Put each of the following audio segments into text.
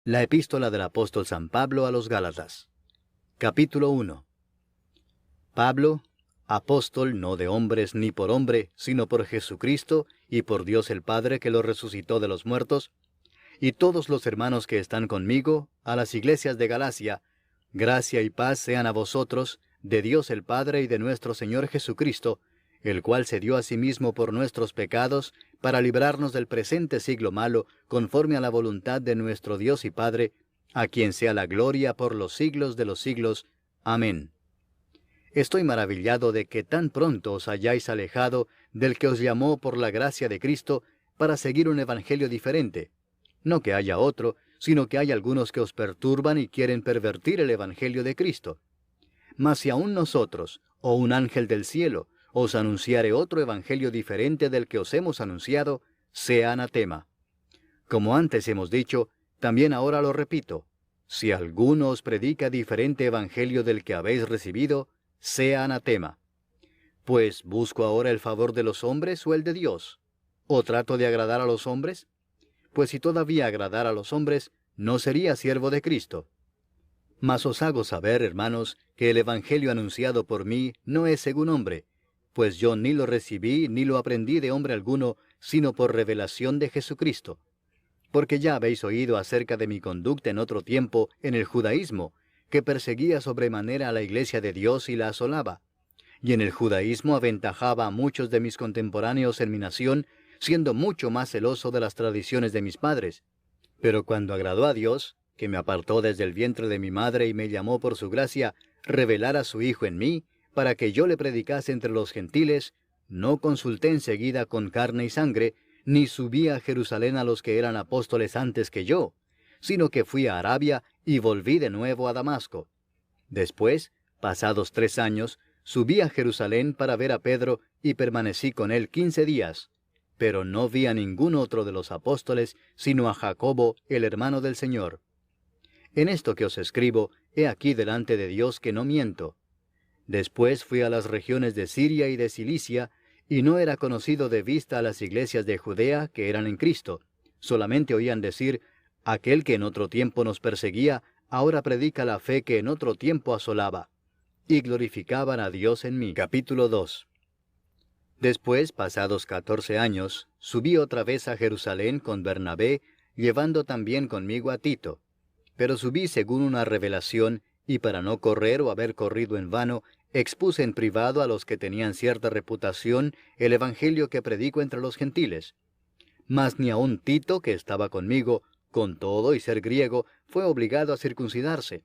La epístola del apóstol San Pablo a los Gálatas. Capítulo 1. Pablo, apóstol no de hombres ni por hombre, sino por Jesucristo y por Dios el Padre que lo resucitó de los muertos, y todos los hermanos que están conmigo, a las iglesias de Galacia, gracia y paz sean a vosotros, de Dios el Padre y de nuestro Señor Jesucristo, el cual se dio a sí mismo por nuestros pecados, para librarnos del presente siglo malo, conforme a la voluntad de nuestro Dios y Padre, a quien sea la gloria por los siglos de los siglos. Amén. Estoy maravillado de que tan pronto os hayáis alejado del que os llamó por la gracia de Cristo para seguir un evangelio diferente. No que haya otro, sino que hay algunos que os perturban y quieren pervertir el evangelio de Cristo. Mas si aún nosotros, o un ángel del cielo, os anunciare otro evangelio diferente del que os hemos anunciado, sea anatema. Como antes hemos dicho, también ahora lo repito, si alguno os predica diferente evangelio del que habéis recibido, sea anatema. Pues, ¿busco ahora el favor de los hombres o el de Dios? ¿O trato de agradar a los hombres? Pues si todavía agradara a los hombres, no sería siervo de Cristo. Mas os hago saber, hermanos, que el evangelio anunciado por mí no es según hombre, pues yo ni lo recibí ni lo aprendí de hombre alguno, sino por revelación de Jesucristo. Porque ya habéis oído acerca de mi conducta en otro tiempo en el judaísmo, que perseguía sobremanera a la iglesia de Dios y la asolaba. Y en el judaísmo aventajaba a muchos de mis contemporáneos en mi nación, siendo mucho más celoso de las tradiciones de mis padres. Pero cuando agradó a Dios, que me apartó desde el vientre de mi madre y me llamó por su gracia, revelar a su Hijo en mí, para que yo le predicase entre los gentiles, no consulté enseguida con carne y sangre, ni subí a Jerusalén a los que eran apóstoles antes que yo, sino que fui a Arabia y volví de nuevo a Damasco. Después, pasados 3 años, subí a Jerusalén para ver a Pedro y permanecí con él 15 días, pero no vi a ningún otro de los apóstoles, sino a Jacobo, el hermano del Señor. En esto que os escribo, he aquí delante de Dios que no miento. Después fui a las regiones de Siria y de Cilicia, y no era conocido de vista a las iglesias de Judea que eran en Cristo. Solamente oían decir, aquel que en otro tiempo nos perseguía, ahora predica la fe que en otro tiempo asolaba. Y glorificaban a Dios en mí. Capítulo 2. Después, pasados 14 años, subí otra vez a Jerusalén con Bernabé, llevando también conmigo a Tito. Pero subí según una revelación, y para no correr o haber corrido en vano, expuse en privado a los que tenían cierta reputación el evangelio que predico entre los gentiles. Mas ni aun Tito, que estaba conmigo, con todo y ser griego, fue obligado a circuncidarse.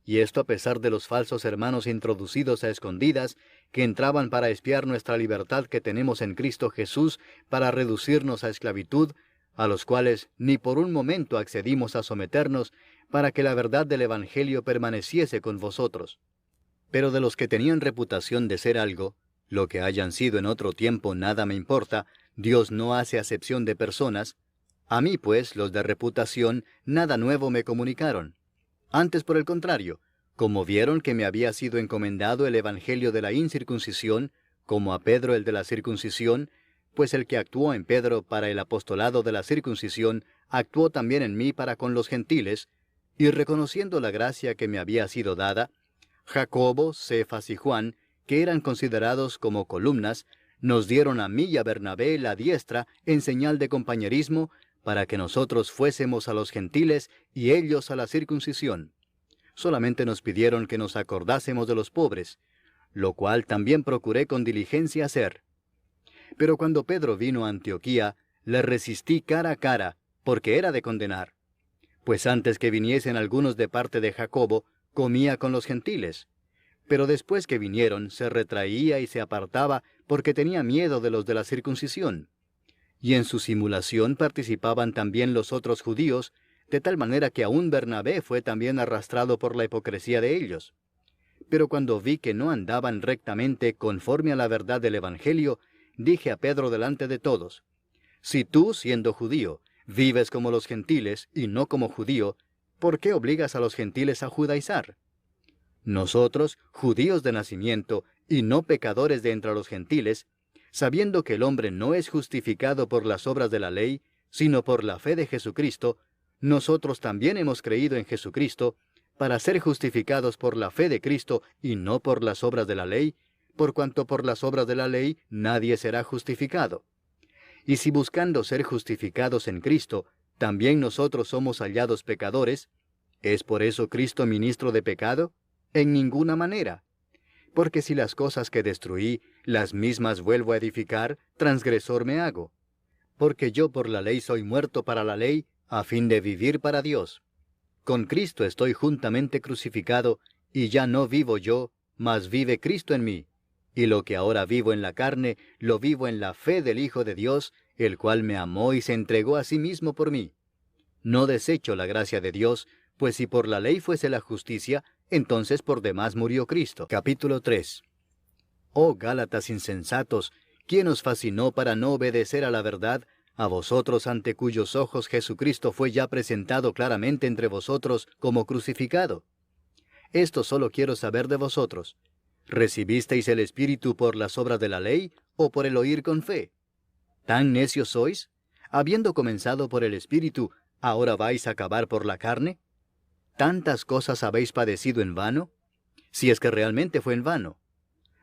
Y esto a pesar de los falsos hermanos introducidos a escondidas, que entraban para espiar nuestra libertad que tenemos en Cristo Jesús, para reducirnos a esclavitud, a los cuales ni por un momento accedimos a someternos, para que la verdad del Evangelio permaneciese con vosotros. Pero de los que tenían reputación de ser algo, lo que hayan sido en otro tiempo nada me importa, Dios no hace acepción de personas. A mí, pues, los de reputación, nada nuevo me comunicaron. Antes, por el contrario, como vieron que me había sido encomendado el evangelio de la incircuncisión, como a Pedro el de la circuncisión, pues el que actuó en Pedro para el apostolado de la circuncisión, actuó también en mí para con los gentiles, y reconociendo la gracia que me había sido dada, Jacobo, Cefas y Juan, que eran considerados como columnas, nos dieron a mí y a Bernabé la diestra en señal de compañerismo, para que nosotros fuésemos a los gentiles y ellos a la circuncisión. Solamente nos pidieron que nos acordásemos de los pobres, lo cual también procuré con diligencia hacer. Pero cuando Pedro vino a Antioquía, le resistí cara a cara, porque era de condenar. Pues antes que viniesen algunos de parte de Jacobo, comía con los gentiles. Pero después que vinieron, se retraía y se apartaba, porque tenía miedo de los de la circuncisión. Y en su simulación participaban también los otros judíos, de tal manera que aún Bernabé fue también arrastrado por la hipocresía de ellos. Pero cuando vi que no andaban rectamente conforme a la verdad del Evangelio, dije a Pedro delante de todos, si tú, siendo judío, vives como los gentiles y no como judío, ¿por qué obligas a los gentiles a judaizar? Nosotros, judíos de nacimiento y no pecadores de entre los gentiles, sabiendo que el hombre no es justificado por las obras de la ley, sino por la fe de Jesucristo, nosotros también hemos creído en Jesucristo para ser justificados por la fe de Cristo y no por las obras de la ley, por cuanto por las obras de la ley nadie será justificado. Y si buscando ser justificados en Cristo, también nosotros somos hallados pecadores, ¿es por eso Cristo ministro de pecado? En ninguna manera. Porque si las cosas que destruí, las mismas vuelvo a edificar, transgresor me hago. Porque yo por la ley soy muerto para la ley, a fin de vivir para Dios. Con Cristo estoy juntamente crucificado, y ya no vivo yo, mas vive Cristo en mí. Y lo que ahora vivo en la carne, lo vivo en la fe del Hijo de Dios, el cual me amó y se entregó a sí mismo por mí. No desecho la gracia de Dios, pues si por la ley fuese la justicia, entonces por demás murió Cristo. Capítulo 3. Oh Gálatas insensatos, ¿quién os fascinó para no obedecer a la verdad, a vosotros ante cuyos ojos Jesucristo fue ya presentado claramente entre vosotros como crucificado? Esto solo quiero saber de vosotros. ¿Recibisteis el Espíritu por las obras de la ley o por el oír con fe? ¿Tan necios sois? Habiendo comenzado por el Espíritu, ¿ahora vais a acabar por la carne? ¿Tantas cosas habéis padecido en vano? Si es que realmente fue en vano.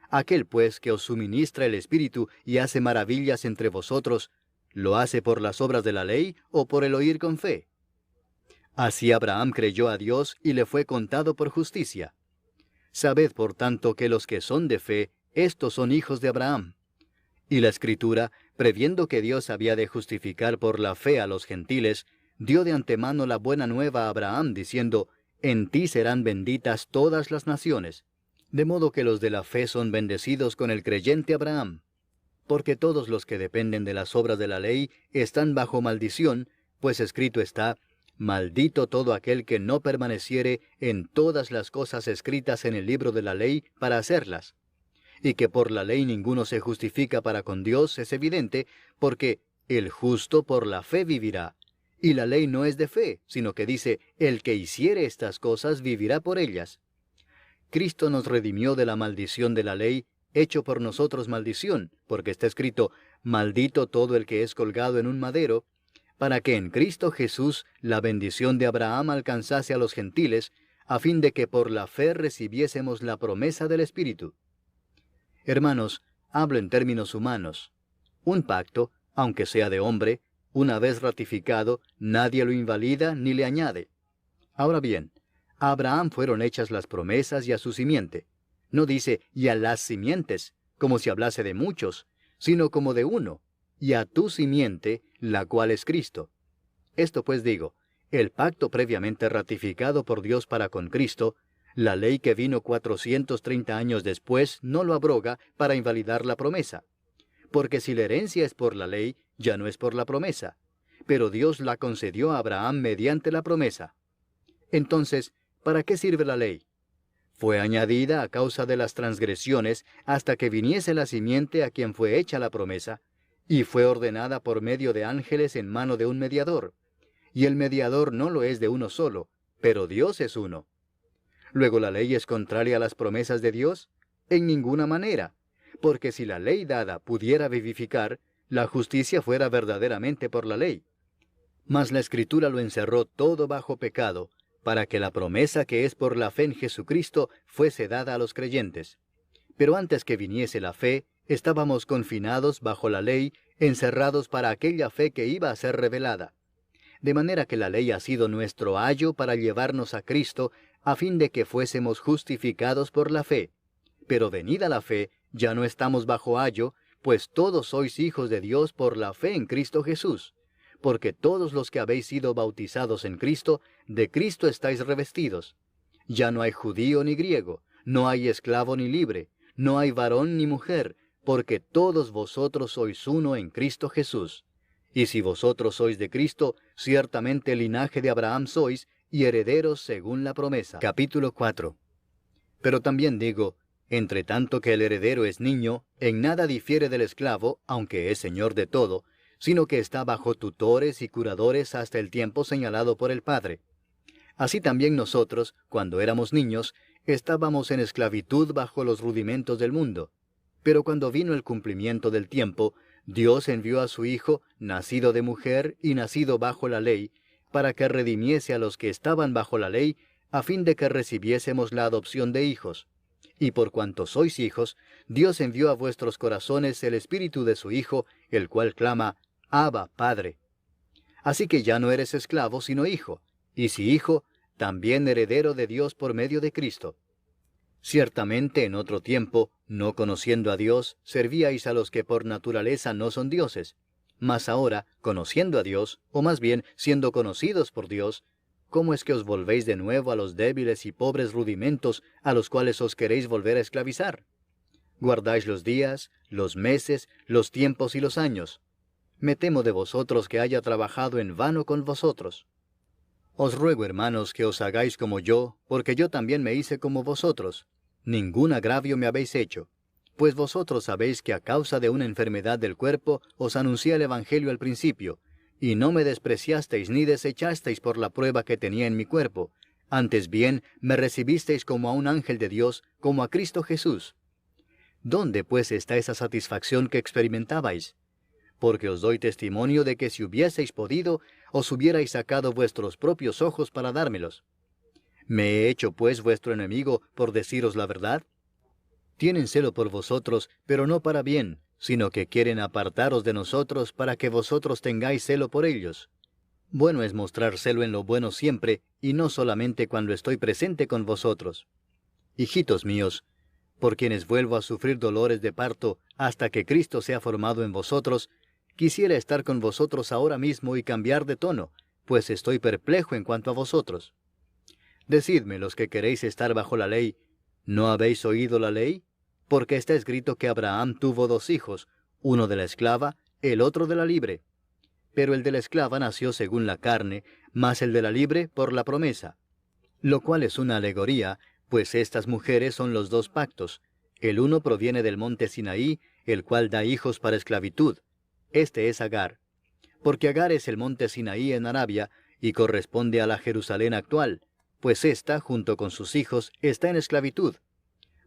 Aquel pues que os suministra el Espíritu y hace maravillas entre vosotros, ¿lo hace por las obras de la ley o por el oír con fe? Así Abraham creyó a Dios y le fue contado por justicia. Sabed por tanto que los que son de fe, estos son hijos de Abraham. Y la Escritura, previendo que Dios había de justificar por la fe a los gentiles, dio de antemano la buena nueva a Abraham, diciendo, en ti serán benditas todas las naciones. De modo que los de la fe son bendecidos con el creyente Abraham. Porque todos los que dependen de las obras de la ley están bajo maldición, pues escrito está, maldito todo aquel que no permaneciere en todas las cosas escritas en el libro de la ley para hacerlas. Y que por la ley ninguno se justifica para con Dios es evidente, porque el justo por la fe vivirá. Y la ley no es de fe, sino que dice, el que hiciere estas cosas vivirá por ellas. Cristo nos redimió de la maldición de la ley, hecho por nosotros maldición, porque está escrito, maldito todo el que es colgado en un madero, para que en Cristo Jesús la bendición de Abraham alcanzase a los gentiles, a fin de que por la fe recibiésemos la promesa del Espíritu. Hermanos, hablo en términos humanos. Un pacto, aunque sea de hombre, una vez ratificado, nadie lo invalida ni le añade. Ahora bien, a Abraham fueron hechas las promesas y a su simiente. No dice, y a las simientes, como si hablase de muchos, sino como de uno, y a tu simiente, la cual es Cristo. Esto pues digo, el pacto previamente ratificado por Dios para con Cristo, la ley que vino 430 años después no lo abroga para invalidar la promesa. Porque si la herencia es por la ley, ya no es por la promesa. Pero Dios la concedió a Abraham mediante la promesa. Entonces, ¿para qué sirve la ley? Fue añadida a causa de las transgresiones hasta que viniese la simiente a quien fue hecha la promesa, y fue ordenada por medio de ángeles en mano de un mediador. Y el mediador no lo es de uno solo, pero Dios es uno. Luego, ¿la ley es contraria a las promesas de Dios? En ninguna manera, porque si la ley dada pudiera vivificar, la justicia fuera verdaderamente por la ley. Mas la Escritura lo encerró todo bajo pecado, para que la promesa que es por la fe en Jesucristo fuese dada a los creyentes. Pero antes que viniese la fe, estábamos confinados bajo la ley, encerrados para aquella fe que iba a ser revelada. De manera que la ley ha sido nuestro ayo para llevarnos a Cristo, a fin de que fuésemos justificados por la fe. Pero venida la fe, ya no estamos bajo ayo, pues todos sois hijos de Dios por la fe en Cristo Jesús. Porque todos los que habéis sido bautizados en Cristo, de Cristo estáis revestidos. Ya no hay judío ni griego, no hay esclavo ni libre, no hay varón ni mujer, porque todos vosotros sois uno en Cristo Jesús. Y si vosotros sois de Cristo, ciertamente linaje de Abraham sois, y herederos según la promesa. Capítulo 4. Pero también digo, entre tanto que el heredero es niño, en nada difiere del esclavo, aunque es señor de todo, sino que está bajo tutores y curadores hasta el tiempo señalado por el Padre. Así también nosotros, cuando éramos niños, estábamos en esclavitud bajo los rudimentos del mundo. Pero cuando vino el cumplimiento del tiempo, Dios envió a su Hijo, nacido de mujer y nacido bajo la ley, para que redimiese a los que estaban bajo la ley, a fin de que recibiésemos la adopción de hijos. Y por cuanto sois hijos, Dios envió a vuestros corazones el Espíritu de su Hijo, el cual clama, Abba, Padre. Así que ya no eres esclavo, sino hijo, y si hijo, también heredero de Dios por medio de Cristo. Ciertamente en otro tiempo, no conociendo a Dios, servíais a los que por naturaleza no son dioses. Mas ahora, conociendo a Dios, o más bien siendo conocidos por Dios, ¿cómo es que os volvéis de nuevo a los débiles y pobres rudimentos a los cuales os queréis volver a esclavizar? Guardáis los días, los meses, los tiempos y los años. Me temo de vosotros que haya trabajado en vano con vosotros. Os ruego, hermanos, que os hagáis como yo, porque yo también me hice como vosotros. Ningún agravio me habéis hecho. Pues vosotros sabéis que a causa de una enfermedad del cuerpo os anuncié el Evangelio al principio, y no me despreciasteis ni desechasteis por la prueba que tenía en mi cuerpo. Antes bien, me recibisteis como a un ángel de Dios, como a Cristo Jesús. ¿Dónde pues está esa satisfacción que experimentabais? Porque os doy testimonio de que si hubieseis podido, os hubierais sacado vuestros propios ojos para dármelos. ¿Me he hecho pues vuestro enemigo por deciros la verdad? Tienen celo por vosotros, pero no para bien, sino que quieren apartaros de nosotros para que vosotros tengáis celo por ellos. Bueno es mostrar celo en lo bueno siempre, y no solamente cuando estoy presente con vosotros. Hijitos míos, por quienes vuelvo a sufrir dolores de parto hasta que Cristo sea formado en vosotros, quisiera estar con vosotros ahora mismo y cambiar de tono, pues estoy perplejo en cuanto a vosotros. Decidme, los que queréis estar bajo la ley, ¿no habéis oído la ley? Porque está escrito que Abraham tuvo 2 hijos, uno de la esclava, el otro de la libre. Pero el de la esclava nació según la carne, mas el de la libre por la promesa. Lo cual es una alegoría, pues estas mujeres son los 2 pactos. El uno proviene del monte Sinaí, el cual da hijos para esclavitud. Este es Agar. Porque Agar es el monte Sinaí en Arabia, y corresponde a la Jerusalén actual, pues ésta, junto con sus hijos, está en esclavitud.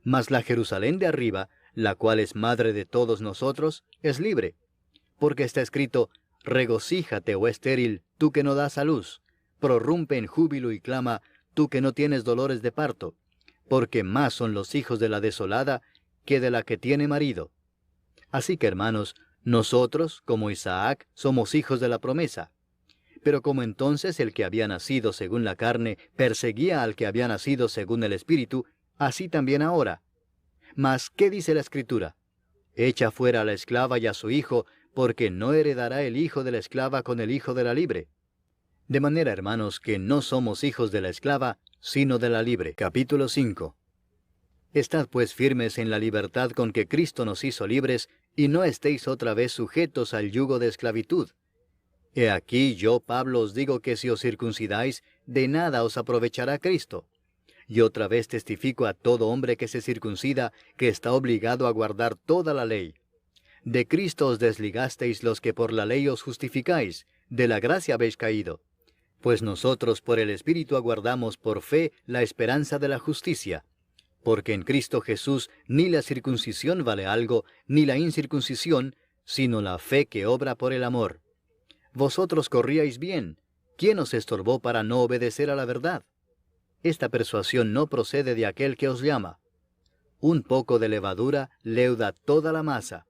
Mas la Jerusalén de arriba, la cual es madre de todos nosotros, es libre. Porque está escrito, regocíjate, oh estéril, tú que no das a luz, prorrumpe en júbilo y clama, tú que no tienes dolores de parto, porque más son los hijos de la desolada que de la que tiene marido. Así que, hermanos, nosotros, como Isaac, somos hijos de la promesa. Pero como entonces el que había nacido según la carne perseguía al que había nacido según el Espíritu, así también ahora. Mas, ¿qué dice la Escritura? Echa fuera a la esclava y a su hijo, porque no heredará el hijo de la esclava con el hijo de la libre. De manera, hermanos, que no somos hijos de la esclava, sino de la libre. Capítulo 5. Estad pues firmes en la libertad con que Cristo nos hizo libres, y no estéis otra vez sujetos al yugo de esclavitud. He aquí yo, Pablo, os digo que si os circuncidáis, de nada os aprovechará Cristo. Y otra vez testifico a todo hombre que se circuncida, que está obligado a guardar toda la ley. De Cristo os desligasteis los que por la ley os justificáis, de la gracia habéis caído. Pues nosotros por el Espíritu aguardamos por fe la esperanza de la justicia. Porque en Cristo Jesús ni la circuncisión vale algo, ni la incircuncisión, sino la fe que obra por el amor. Vosotros corríais bien. ¿Quién os estorbó para no obedecer a la verdad? Esta persuasión no procede de aquel que os llama. Un poco de levadura leuda toda la masa.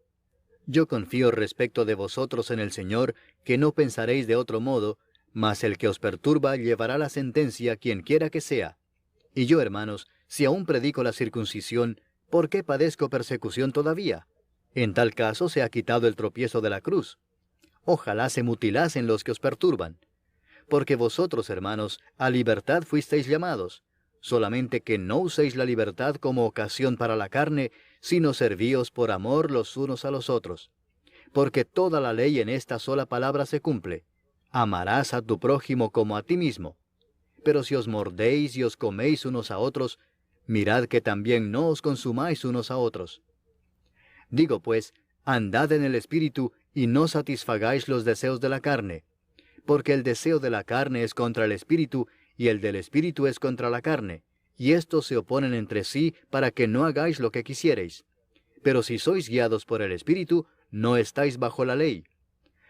Yo confío respecto de vosotros en el Señor, que no pensaréis de otro modo, mas el que os perturba llevará la sentencia quien quiera que sea. Y yo, hermanos, si aún predico la circuncisión, ¿por qué padezco persecución todavía? En tal caso se ha quitado el tropiezo de la cruz. Ojalá se mutilasen los que os perturban. Porque vosotros, hermanos, a libertad fuisteis llamados, solamente que no uséis la libertad como ocasión para la carne, sino servíos por amor los unos a los otros. Porque toda la ley en esta sola palabra se cumple: amarás a tu prójimo como a ti mismo. Pero si os mordéis y os coméis unos a otros, mirad que también no os consumáis unos a otros. Digo pues, andad en el Espíritu, y no satisfagáis los deseos de la carne. Porque el deseo de la carne es contra el Espíritu, y el del Espíritu es contra la carne, y estos se oponen entre sí para que no hagáis lo que quisierais. Pero si sois guiados por el Espíritu, no estáis bajo la ley.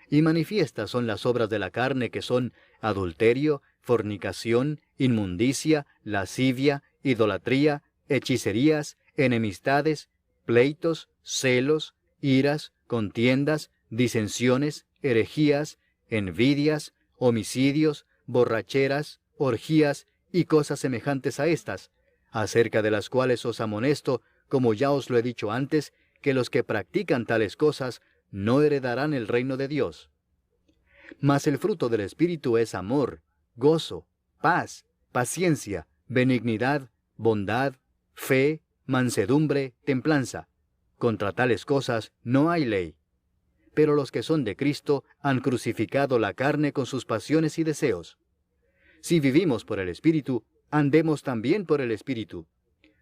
Y manifiestas son las obras de la carne, que son adulterio, fornicación, inmundicia, lascivia, idolatría, hechicerías, enemistades, pleitos, celos, iras, contiendas, disensiones, herejías, envidias, homicidios, borracheras, orgías y cosas semejantes a estas, acerca de las cuales os amonesto, como ya os lo he dicho antes, que los que practican tales cosas no heredarán el reino de Dios. Mas el fruto del Espíritu es amor, gozo, paz, paciencia, benignidad, bondad, fe, mansedumbre, templanza. Contra tales cosas no hay ley. Pero los que son de Cristo han crucificado la carne con sus pasiones y deseos. Si vivimos por el Espíritu, andemos también por el Espíritu.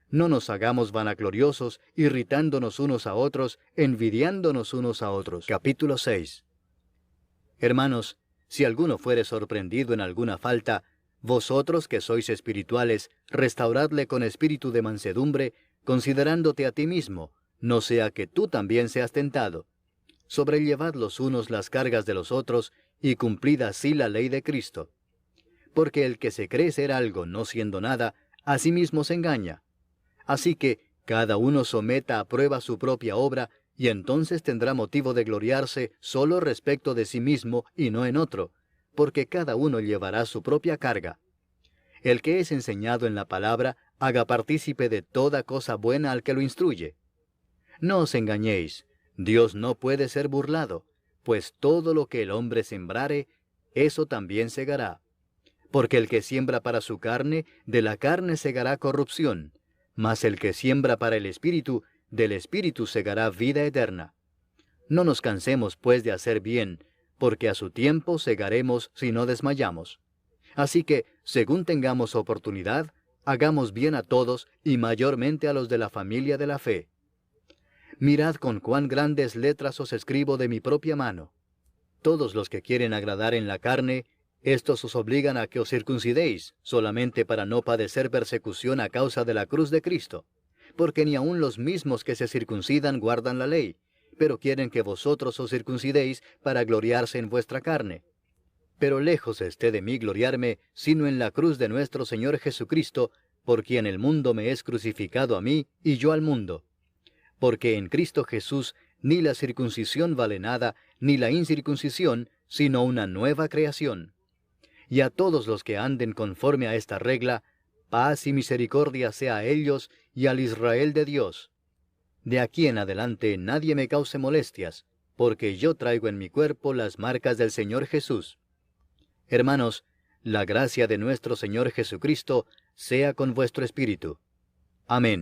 No nos hagamos vanagloriosos, irritándonos unos a otros, envidiándonos unos a otros. Capítulo 6. Hermanos, si alguno fuere sorprendido en alguna falta, vosotros que sois espirituales, restauradle con espíritu de mansedumbre, considerándote a ti mismo, no sea que tú también seas tentado. Sobrellevad los unos las cargas de los otros, y cumplid así la ley de Cristo. Porque el que se cree ser algo no siendo nada, a sí mismo se engaña. Así que cada uno someta a prueba su propia obra, y entonces tendrá motivo de gloriarse solo respecto de sí mismo y no en otro, porque cada uno llevará su propia carga. El que es enseñado en la palabra, haga partícipe de toda cosa buena al que lo instruye. No os engañéis, Dios no puede ser burlado, pues todo lo que el hombre sembrare, eso también segará. Porque el que siembra para su carne, de la carne segará corrupción, mas el que siembra para el Espíritu, del Espíritu segará vida eterna. No nos cansemos, pues, de hacer bien, porque a su tiempo segaremos si no desmayamos. Así que, según tengamos oportunidad, hagamos bien a todos, y mayormente a los de la familia de la fe. Mirad con cuán grandes letras os escribo de mi propia mano. Todos los que quieren agradar en la carne, estos os obligan a que os circuncidéis, solamente para no padecer persecución a causa de la cruz de Cristo. Porque ni aun los mismos que se circuncidan guardan la ley, pero quieren que vosotros os circuncidéis para gloriarse en vuestra carne. Pero lejos esté de mí gloriarme, sino en la cruz de nuestro Señor Jesucristo, por quien el mundo me es crucificado a mí, y yo al mundo. Porque en Cristo Jesús ni la circuncisión vale nada, ni la incircuncisión, sino una nueva creación. Y a todos los que anden conforme a esta regla, paz y misericordia sea a ellos y al Israel de Dios. De aquí en adelante nadie me cause molestias, porque yo traigo en mi cuerpo las marcas del Señor Jesús. Hermanos, la gracia de nuestro Señor Jesucristo sea con vuestro espíritu. Amén.